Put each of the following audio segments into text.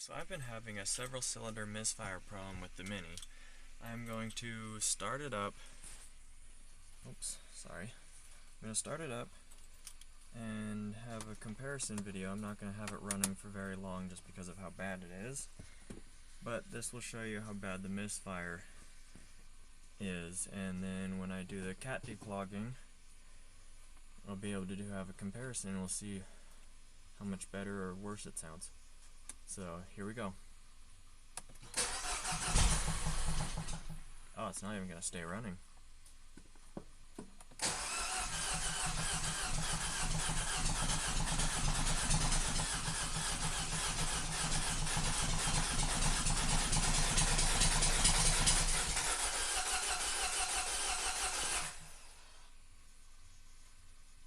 So I've been having a several cylinder misfire problem with the Mini. I'm going to start it up. Oops, sorry. I'm going to start it up and have a comparison video. I'm not going to have it running for very long just because of how bad it is. But this will show you how bad the misfire is, and then when I do the cat declogging, I'll be able to have a comparison and we'll see how much better or worse it sounds. So here we go. Oh, it's not even going to stay running.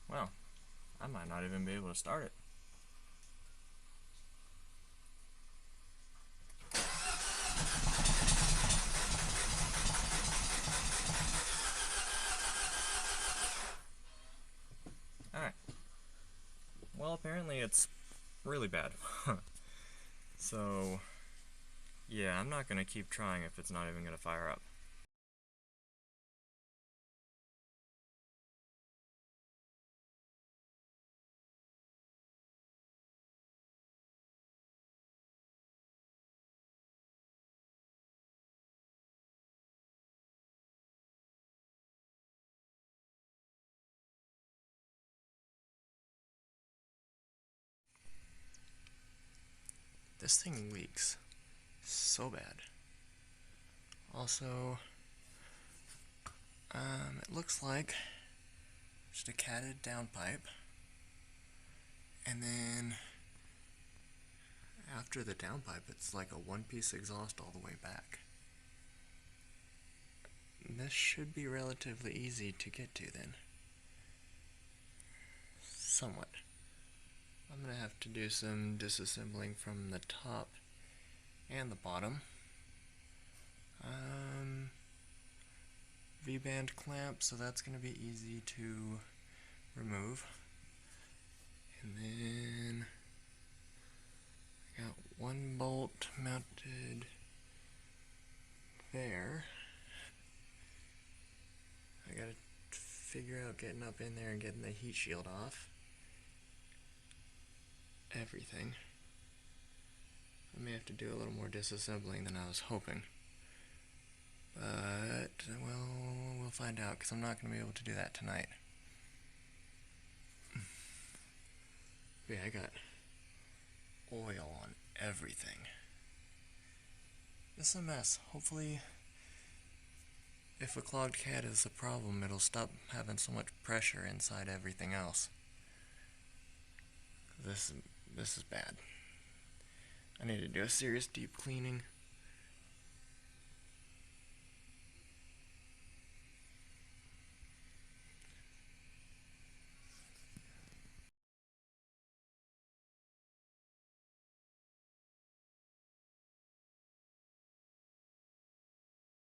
Well, I might not even be able to start it. Alright. Well, apparently it's really bad. So, yeah, I'm not going to keep trying if it's not even going to fire up. This thing leaks so bad. Also, it looks like just a catted downpipe, and then after the downpipe it's like a one-piece exhaust all the way back. This should be relatively easy to get to then. Somewhat. I'm going to have to do some disassembling from the top and the bottom. V-band clamp, so that's going to be easy to remove. And then I got one bolt mounted there. I gotta figure out getting up in there and getting the heat shield off. Everything. I may have to do a little more disassembling than I was hoping. But, well, we'll find out, because I'm not going to be able to do that tonight. But yeah, I got oil on everything. This is a mess. Hopefully, if a clogged cat is a problem, it'll stop having so much pressure inside everything else. This is bad. I need to do a serious deep cleaning.